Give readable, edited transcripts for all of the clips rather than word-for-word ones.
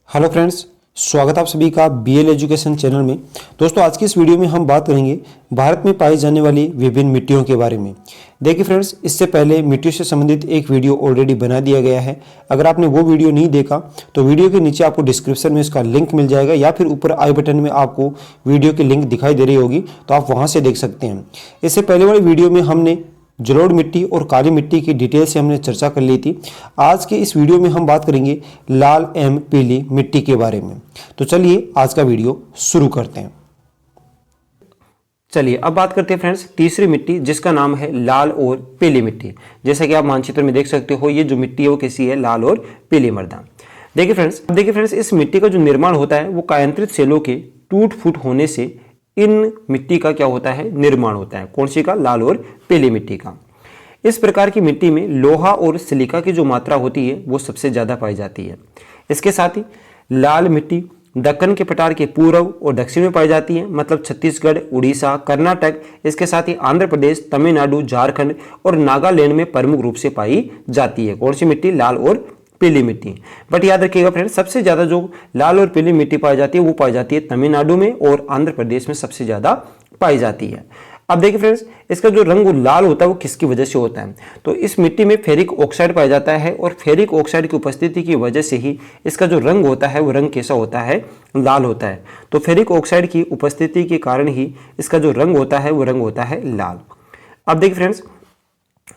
Hello friends, स्वागत है आप सभी का बीएल एजुकेशन चैनल में। दोस्तों, आज की इस वीडियो में हम बात करेंगे भारत में पाई जाने वाली विभिन्न मिट्टियों के बारे में। देखिए फ्रेंड्स, इससे पहले मिट्टियों से संबंधित एक वीडियो ऑलरेडी बना दिया गया है। अगर आपने वो वीडियो नहीं देखा तो वीडियो के नीचे आपको डिस्क्रिप्शन में इसका लिंक मिल जाएगा या फिर ऊपर आई बटन में आपको वीडियो की लिंक दिखाई दे रही होगी, तो आप वहाँ से देख सकते हैं। इससे पहले वाली वीडियो में हमने जलोढ़ मिट्टी और काली मिट्टी की डिटेल से हमने चर्चा कर ली थी। आज के इस वीडियो में हम बात करेंगे लाल एवं पीली मिट्टी के बारे में। तो चलिए आज का वीडियो शुरू करते हैं। चलिए अब बात करते हैं फ्रेंड्स तीसरी मिट्टी, जिसका नाम है लाल और पीली मिट्टी। जैसा कि आप मानचित्र में देख सकते हो, ये जो मिट्टी है वो कैसी है, लाल और पीली मृदा। देखिए फ्रेंड्स, इस मिट्टी का जो निर्माण होता है वो कायांतरित सेलों के टूट फूट होने से इन मिट्टी का क्या होता है, निर्माण होता है। कौन सी का, लाल और पीली मिट्टी का। इस प्रकार की मिट्टी में लोहा और सिलिका की जो मात्रा होती है वो सबसे ज्यादा पाई जाती है। इसके साथ ही लाल मिट्टी दक्कन के पठार के पूर्व और दक्षिण में पाई जाती है, मतलब छत्तीसगढ़, उड़ीसा, कर्नाटक, इसके साथ ही आंध्र प्रदेश, तमिलनाडु, झारखंड और नागालैंड में प्रमुख रूप से पाई जाती है। कौन सी मिट्टी, लाल और पीली मिट्टी। बट याद रखिएगा फ्रेंड्स, सबसे ज्यादा जो लाल और पीली मिट्टी पाई जाती है वो पाई जाती है तमिलनाडु में और आंध्र प्रदेश में सबसे ज्यादा पाई जाती है। अब देखिए फ्रेंड्स, इसका जो रंग लाल होता है वो किसकी वजह से होता है, तो इस मिट्टी में फेरिक ऑक्साइड पाया जाता है और फेरिक ऑक्साइड की उपस्थिति की वजह से ही इसका जो रंग होता है वो रंग कैसा होता है, लाल होता है। तो फेरिक ऑक्साइड की उपस्थिति के कारण ही इसका जो रंग होता है वो रंग होता है लाल। अब देखिए फ्रेंड्स,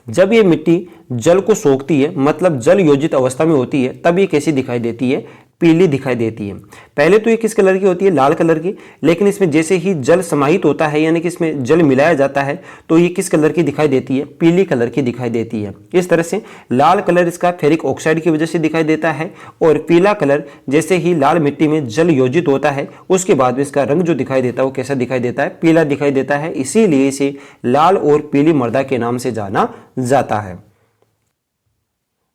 जब ये मिट्टी जल को सोखती है, मतलब जल योजित अवस्था में होती है, तब ये कैसी दिखाई देती है, पीली दिखाई देती है। पहले तो ये किस कलर की होती है, लाल कलर की, लेकिन इसमें जैसे ही जल समाहित होता है, यानी कि इसमें जल मिलाया जाता है, तो ये किस कलर की दिखाई देती है, पीली कलर की दिखाई देती है। इस तरह से लाल कलर इसका फेरिक ऑक्साइड की वजह से दिखाई देता है और पीला कलर जैसे ही लाल मिट्टी में जल योजित होता है उसके बाद में इसका रंग जो दिखाई देता है वो कैसा दिखाई देता है, पीला दिखाई देता है। इसीलिए इसे लाल और पीली मृदा के नाम से जाना जाता है।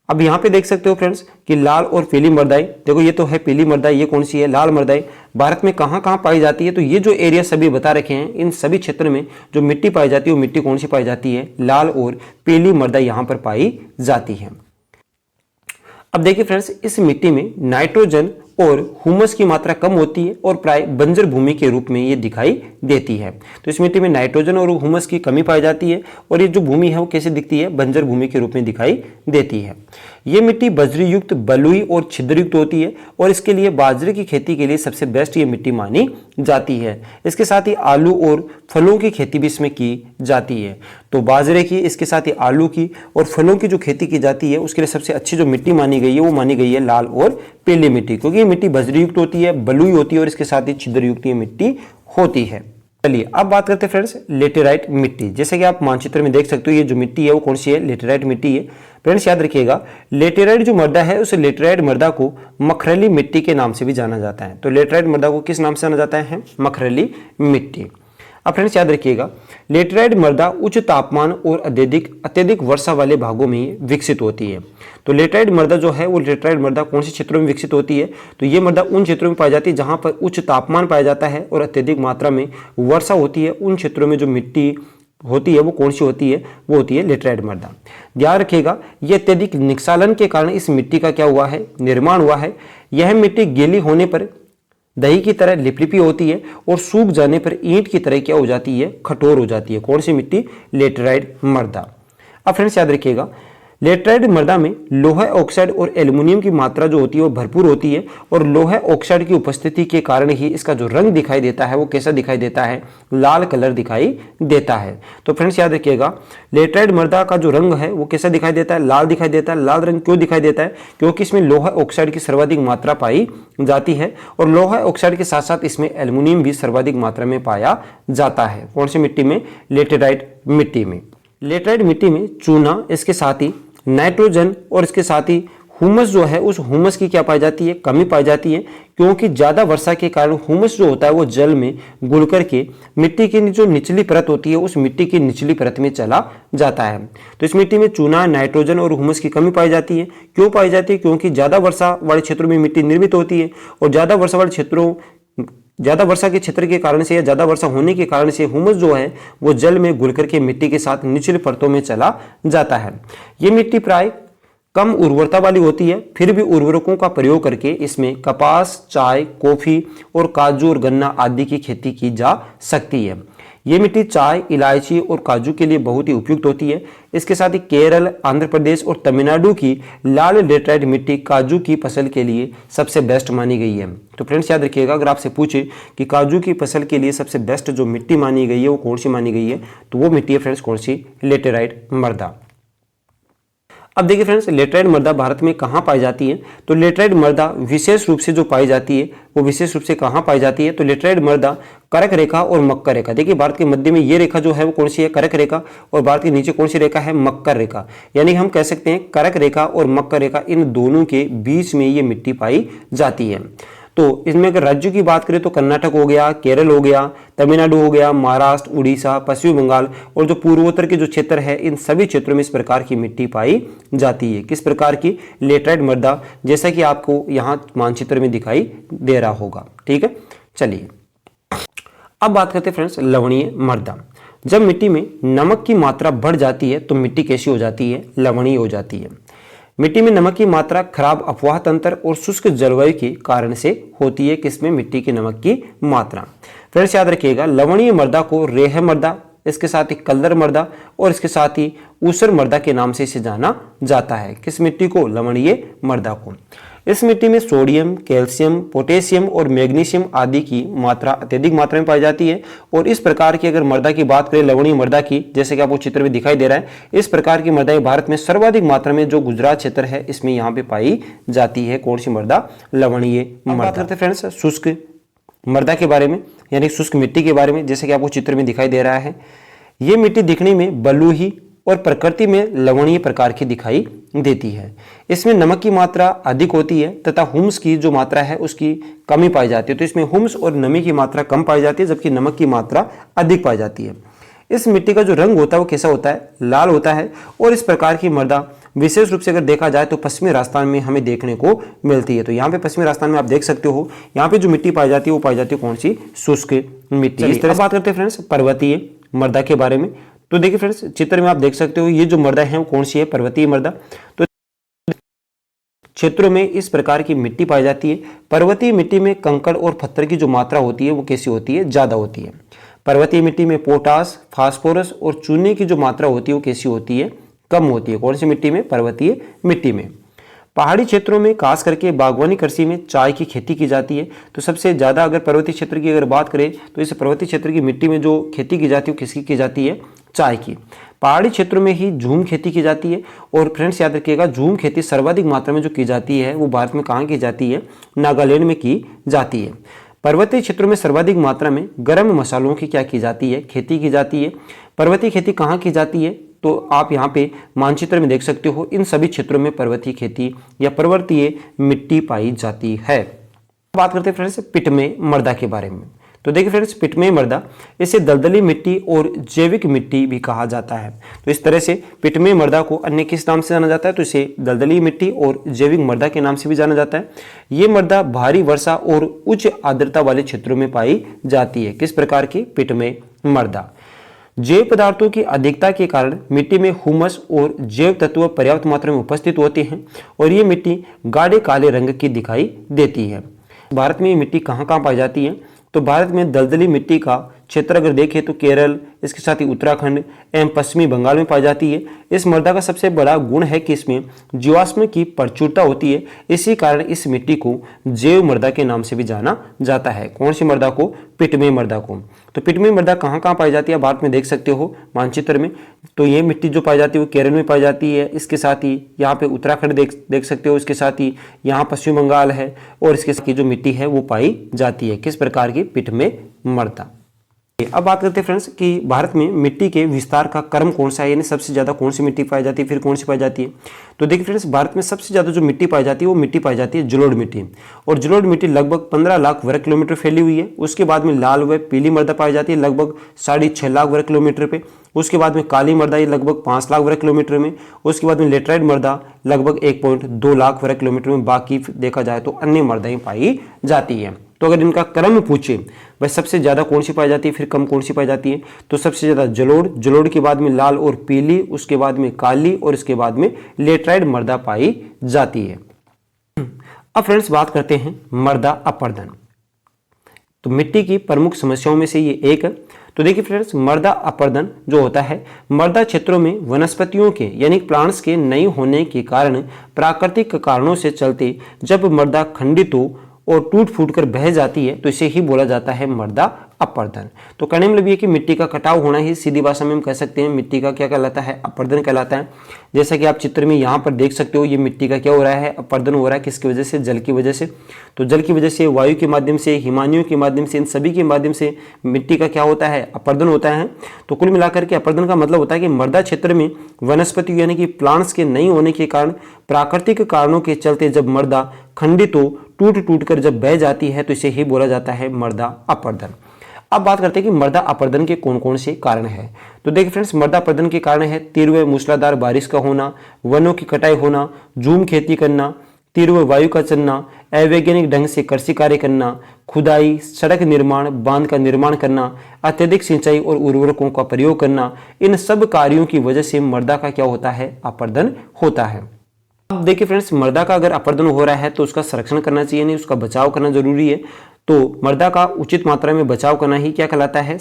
अब यहां पे देख सकते हो फ्रेंड्स कि लाल और पीली मृदाएं, देखो ये तो है पीली मृदा, ये कौन सी है, लाल मृदाएं। भारत में कहां कहां पाई जाती है, तो ये जो एरिया सभी बता रखे हैं, इन सभी क्षेत्र में जो मिट्टी पाई जाती है वो मिट्टी कौन सी पाई जाती है, लाल और पीली मृदा यहां पर पाई जाती है। अब देखिए फ्रेंड्स, इस मिट्टी में नाइट्रोजन और हुमस की मात्रा कम होती है और प्राय बंजर भूमि के रूप में ये दिखाई देती है। तो इस मिट्टी में नाइट्रोजन और हुमस की कमी पाई जाती है और ये जो भूमि है वो कैसे दिखती है, बंजर भूमि के रूप में दिखाई देती है। ये मिट्टी बजरी युक्त, बलुई और छिद्रयुक्त होती है और इसके लिए बाजरे की खेती के लिए सबसे बेस्ट ये मिट्टी मानी जाती है। इसके साथ ही आलू और फलों की खेती भी इसमें की जाती है। तो बाजरे की, इसके साथ ही आलू की और फलों की जो खेती की जाती है उसके लिए सबसे अच्छी जो मिट्टी मानी गई है वो मानी गई है लाल और पीली मिट्टी, क्योंकि ये मिट्टी बजरी युक्त होती है, बलुई होती है और इसके साथ ही छिद्रयुक्त ये मिट्टी होती है। चलिए अब बात करते हैं फ्रेंड्स लेटेराइट मिट्टी। जैसे कि आप मानचित्र में देख सकते हो, ये जो मिट्टी है वो कौन सी है, लेटेराइट मिट्टी है। फ्रेंड्स याद रखिएगा, लेटेराइट जो मृदा है उस लेटेराइट मृदा को मखरली मिट्टी के नाम से भी जाना जाता है। तो लेटेराइट मृदा को किस नाम से जाना जाता है, मखरली मिट्टी। अब फ्रेंड्स याद रखिएगा, लेटेराइट मृदा उच्च तापमान और अत्यधिक वर्षा वाले भागों में विकसित होती है। तो लेटेराइट मृदा जो है वो लेटेराइट मृदा कौन से क्षेत्रों में विकसित होती है, तो ये मृदा उन क्षेत्रों में पाई जाती है जहां पर उच्च तापमान पाया जाता है और अत्यधिक मात्रा में वर्षा होती है। उन क्षेत्रों में जो मिट्टी होती है वो कौन सी होती है, वो होती है लेटेराइट मृदा। ध्यान रखिएगा, ये अत्यधिक निक्षालन के कारण इस मिट्टी का क्या हुआ है, निर्माण हुआ है। यह मिट्टी गीली होने पर दही की तरह लिपलिपी होती है और सूख जाने पर ईंट की तरह क्या हो जाती है, कठोर हो जाती है। कौन सी मिट्टी, लेटेराइट मृदा। अब फ्रेंड्स याद रखिएगा, लेटेराइट मृदा में लोहा ऑक्साइड और एल्युमिनियम की मात्रा जो होती है वो भरपूर होती है और लोहा ऑक्साइड की उपस्थिति के कारण ही इसका जो रंग दिखाई देता है वो कैसा दिखाई देता है, लाल कलर दिखाई देता है। तो फ्रेंड्स याद रखिएगा, लेटेराइट मृदा का जो रंग है वो कैसा दिखाई देता है, लाल दिखाई देता है। लाल रंग क्यों दिखाई देता है, क्योंकि इसमें लोहा ऑक्साइड की सर्वाधिक मात्रा पाई जाती है और लोहा ऑक्साइड के साथ साथ इसमें एल्युमिनियम भी सर्वाधिक मात्रा में पाया जाता है। कौन सी मिट्टी में, लेटेराइट मिट्टी में। लेटेराइट मिट्टी में चूना, इसके साथ ही नाइट्रोजन और इसके साथ ही हुमस जो है उस हुमस की क्या पाई जाती है, कमी पाई जाती है, क्योंकि ज्यादा वर्षा के कारण हुमस जो होता है वो जल में घुल करके मिट्टी की जो निचली परत होती है उस मिट्टी की निचली परत में चला जाता है। तो इस मिट्टी में चूना, नाइट्रोजन और हुमस की कमी पाई जाती है। क्यों पाई जाती है, क्योंकि ज्यादा वर्षा वाले क्षेत्रों में मिट्टी निर्मित होती है और ज्यादा वर्षा वाले क्षेत्रों, ज्यादा वर्षा के क्षेत्र के कारण से या ज्यादा वर्षा होने के कारण से हुमस जो है वो जल में घुल करके मिट्टी के साथ निचली परतों में चला जाता है। ये मिट्टी प्राय कम उर्वरता वाली होती है, फिर भी उर्वरकों का प्रयोग करके इसमें कपास, चाय, कॉफी और काजू और गन्ना आदि की खेती की जा सकती है। ये मिट्टी चाय, इलायची और काजू के लिए बहुत ही उपयुक्त होती है। इसके साथ ही केरल, आंध्र प्रदेश और तमिलनाडु की लाल लेटराइट मिट्टी काजू की फसल के लिए सबसे बेस्ट मानी गई है। तो फ्रेंड्स याद रखिएगा, अगर आपसे पूछे कि काजू की फसल के लिए सबसे बेस्ट जो मिट्टी मानी गई है वो कौन सी मानी गई है, तो वो मिट्टी है फ्रेंड्स कौन सी, लेटेराइट मृदा। अब देखिए फ्रेंड्स, लेटराइट मृदा भारत में कहाँ पाई जाती है, तो लेटराइट मृदा विशेष रूप से जो पाई जाती है वो विशेष रूप से कहाँ पाई जाती है, तो लेटराइट मृदा करक रेखा और मक्कर रेखा। देखिए भारत के मध्य में ये रेखा जो है वो कौन सी है, करक रेखा, और भारत के नीचे कौन सी रेखा है, मक्कर रेखा। यानी हम कह सकते हैं करक रेखा और मक्कर रेखा, इन दोनों के बीच में ये मिट्टी पाई जाती है। तो इसमें अगर राज्यों की बात करें तो कर्नाटक हो गया, केरल हो गया, तमिलनाडु हो गया, महाराष्ट्र, उड़ीसा, पश्चिम बंगाल और जो पूर्वोत्तर के जो क्षेत्र है, इन सभी क्षेत्रों में इस प्रकार की मिट्टी पाई जाती है। किस प्रकार की, लेटराइट मृदा, जैसा कि आपको यहाँ मानचित्र में दिखाई दे रहा होगा। ठीक है, चलिए अब बात करते हैं फ्रेंड्स लवणीय मृदा। जब मिट्टी में नमक की मात्रा बढ़ जाती है तो मिट्टी कैसी हो जाती है, लवणीय हो जाती है। मिट्टी में नमक की मात्रा खराब अपवाह तंत्र और शुष्क जलवायु के कारण से होती है। किसमें, मिट्टी की नमक की मात्रा। फ्रेंड्स याद रखिएगा, लवणीय मृदा को रेह मृदा, इसके साथ ही कल्लर मृदा और इसके साथ ही ऊसर मृदा के नाम से इसे जाना जाता है। किस मिट्टी को, लवणीय मृदा को। इस मिट्टी में सोडियम, कैल्शियम, पोटेशियम और मैग्नीशियम आदि की मात्रा अत्यधिक मात्रा में पाई जाती है। और इस प्रकार की अगर मृदा की बात करें, लवणीय मृदा की, जैसे कि आपको चित्र में दिखाई दे रहा है, इस प्रकार की मृदाएं भारत में सर्वाधिक मात्रा में जो गुजरात क्षेत्र है इसमें यहाँ पे पाई जाती है। कौन सी मृदा, लवणीय मृदा। बात करते हैं फ्रेंड्स शुष्क मृदा के बारे में, यानी शुष्क मिट्टी के बारे में। जैसे कि आपको चित्र में दिखाई दे रहा है, ये मिट्टी दिखने में बलुही और प्रकृति में लवणीय प्रकार की दिखाई देती है। इसमें नमक की मात्रा अधिक होती है तथा हुम्स की जो मात्रा है उसकी कमी पाई जाती है। तो इसमें हुम्स और नमी की मात्रा कम पाई जाती है, जबकि नमक की मात्रा अधिक पाई जाती है। इस मिट्टी का जो रंग होता है वो कैसा होता है, लाल होता है। और इस प्रकार की मृदा विशेष रूप से अगर देखा जाए तो पश्चिमी राजस्थान में हमें देखने को मिलती है। तो यहाँ पे पश्चिमी राजस्थान में आप देख सकते हो, यहाँ पे जो मिट्टी पाई जाती है वो पाई जाती है कौन सी, शुष्क मिट्टी। इस तरह से बात करते हैं फ्रेंड्स पर्वतीय मृदा के बारे में। तो देखिए फ्रेंड्स, चित्र में आप देख सकते हो ये जो मृदा है वो कौन सी है, पर्वतीय मृदा। तो क्षेत्रों में इस प्रकार की मिट्टी पाई जाती है। पर्वतीय मिट्टी में कंकड़ और पत्थर की जो मात्रा होती है वो कैसी होती है, ज्यादा होती है। पर्वतीय मिट्टी में पोटास, फास्फोरस और चूने की जो मात्रा होती है वो कैसी होती है, कम होती है। कौन सी मिट्टी में, पर्वतीय मिट्टी में। पहाड़ी क्षेत्रों में खास करके बागवानी कृषि में चाय की खेती की जाती है। तो सबसे ज़्यादा अगर पर्वतीय क्षेत्र की अगर बात करें तो इस पर्वतीय क्षेत्र की मिट्टी में जो खेती की जाती है वो किसकी की जाती है, चाय की। पहाड़ी क्षेत्रों में ही झूम खेती की जाती है। और फ्रेंड्स याद रखिएगा, झूम खेती सर्वाधिक मात्रा में जो की जाती है वो भारत में कहाँ की जाती है, नागालैंड में की जाती है। पर्वतीय क्षेत्रों में सर्वाधिक मात्रा में गर्म मसालों की क्या की जाती है, खेती की जाती है। पर्वतीय खेती कहाँ की जाती है, तो आप यहाँ पे मानचित्र में देख सकते हो, इन सभी क्षेत्रों में पर्वतीय खेती या पर्वतीय मिट्टी पाई जाती है। बात करते हैं फ्रेंड्स पिटमय मृदा के बारे में। तो देखिए फ्रेंड्स, पिटमय मृदा, इसे दलदली मिट्टी और जैविक मिट्टी भी कहा जाता है। तो इस तरह से पिटमय मृदा को अन्य किस नाम से जाना जाता है, तो इसे दलदली मिट्टी और जैविक मृदा के नाम से भी जाना जाता है। ये मृदा भारी वर्षा और उच्च आर्द्रता वाले क्षेत्रों में पाई जाती है। किस प्रकार की, पिटमय मृदा। जैव पदार्थों की अधिकता के कारण मिट्टी में हुमस और जैव तत्व पर्याप्त मात्रा में उपस्थित होते हैं और ये मिट्टी गाढ़े काले रंग की दिखाई देती है। भारत में ये मिट्टी कहाँ कहाँ पाई जाती है, तो भारत में दलदली मिट्टी का क्षेत्र अगर देखें तो केरल, इसके साथ ही उत्तराखंड एवं पश्चिमी बंगाल में पाई जाती है। इस मृदा का सबसे बड़ा गुण है कि इसमें जीवाश्म की प्रचुरता होती है। इसी कारण इस मिट्टी को जैव मृदा के नाम से भी जाना जाता है। कौन सी मृदा को, पिटमय मृदा को। तो पिटमय मृदा कहाँ कहाँ पाई जाती है, भारत में देख सकते हो मानचित्र में। तो ये मिट्टी जो पाई जाती है वो केरल में पाई जाती है। इसके साथ ही यहाँ पे उत्तराखंड देख सकते हो। इसके साथ ही यहाँ पश्चिम बंगाल है और इसके साथ जो मिट्टी है वो पाई जाती है। किस प्रकार की, पिटमय मृदा। अब बात करते हैं फ्रेंड्स कि भारत में मिट्टी के विस्तार का क्रम कौन सा है, यानी सबसे ज्यादा कौन सी मिट्टी पाई जाती है, फिर कौन सी पाई जाती है। तो देखिए फ्रेंड्स, भारत में सबसे ज्यादा जो मिट्टी पाई जाती है वो मिट्टी पाई जाती है जलोढ़ मिट्टी। और जलोढ़ मिट्टी लगभग 15 लाख वर्ग किलोमीटर फैली हुई है। उसके बाद में लाल व पीली मृदा पाई जाती है लगभग 6.5 लाख वर्ग किलोमीटर पे। उसके बाद में काली मृदा ये लगभग 5 लाख वर्ग किलोमीटर में। उसके बाद में लेटराइट मृदा लगभग 1.2 लाख वर्ग किलोमीटर में। बाकी देखा जाए तो अन्य मृदाएं पाई जाती है। तो अगर इनका क्रम पूछे भाई सबसे ज़्यादा कौन सी पाई जाती है, फिर कम कौन सी पाई जाती है, तो सबसे ज़्यादा जलोढ़, जलोढ़ के बाद में लाल और पीली, उसके बाद में काली और इसके बाद में लेटराइट मृदा पाई जाती है। अब फ्रेंड्स बात करते हैं मृदा अपरदन। तो मिट्टी की प्रमुख समस्याओं में से ये एक है। तो देखिए फ्रेंड्स, मृदा अपरदन जो होता है, मृदा क्षेत्रों में वनस्पतियों के यानी प्लांट्स के नहीं होने के कारण प्राकृतिक कारणों से चलते जब मृदा खंडित हो और टूट फूट कर बह जाती है तो इसे ही बोला जाता है मृदा अपरदन। तो कहने मतलब ये कि मिट्टी का कटाव होना ही सीधी भाषा में हम कह सकते हैं मिट्टी का क्या कहलाता है, अपरदन कहलाता है। जैसा कि आप चित्र में यहाँ पर देख सकते हो, ये मिट्टी का क्या हो रहा है, अपरदन हो रहा है। किसकी वजह से? जल की वजह से। तो जल की वजह से, वायु के माध्यम से, हिमानियों के माध्यम से, इन सभी के माध्यम से मिट्टी का क्या होता है, अपरदन होता है। तो कुल मिलाकर के अपरदन का मतलब होता है कि मृदा क्षेत्र में वनस्पति यानी कि प्लांट्स के नहीं होने के कारण प्राकृतिक कारणों के चलते जब मृदा खंडित हो, टूट टूट कर जब बह जाती है तो इसे ही बोला जाता है मृदा अपरदन। अब बात करते हैं कि मृदा अपरदन के कौन कौन से कारण हैं। तो देखिए फ्रेंड्स, मृदा अपरदन के कारण है तीव्र मूसलाधार बारिश का होना, वनों की कटाई होना, झूम खेती करना, तीव्र वायु का चलना, अवैज्ञानिक ढंग से कृषि कार्य करना, खुदाई, सड़क निर्माण, बांध का निर्माण करना, अत्यधिक सिंचाई और उर्वरकों का प्रयोग करना, इन सब कार्यों की वजह से मृदा का क्या होता है, अपरदन होता है। अब देखिए फ्रेंड्स, मृदा का अगर अपरदन हो रहा है तो उसका संरक्षण करना चाहिए, नहीं उसका बचाव करना जरूरी है। तो मृदा का उचित मात्रा में बचाव करना ही क्या कहलाता है,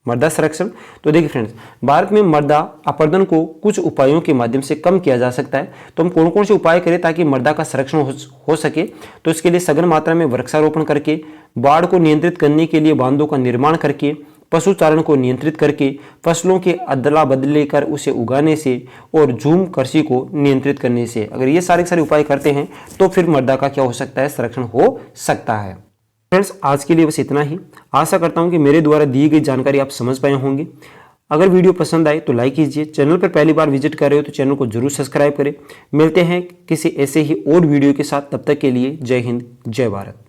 मृदा संरक्षण। तो देखिए फ्रेंड्स, भारत में मृदा अपरदन को कुछ उपायों के माध्यम से कम किया जा सकता है। तो हम कौन कौन से उपाय करें ताकि मृदा का संरक्षण हो सके? तो इसके लिए सघन मात्रा में वृक्षारोपण करके, बाढ़ को नियंत्रित करने के लिए बांधों का निर्माण करके, पशुचारण को नियंत्रित करके, फसलों के अदला बदले कर उसे उगाने से और झूम कृषि को नियंत्रित करने से, अगर ये सारे उपाय करते हैं तो फिर मृदा का क्या हो सकता है, संरक्षण हो सकता है। फ्रेंड्स, आज के लिए बस इतना ही। आशा करता हूं कि मेरे द्वारा दी गई जानकारी आप समझ पाए होंगे। अगर वीडियो पसंद आए तो लाइक कीजिए, चैनल पर पहली बार विजिट कर रहे हो तो चैनल को जरूर सब्सक्राइब करें। मिलते हैं किसी ऐसे ही और वीडियो के साथ, तब तक के लिए जय हिंद, जय भारत।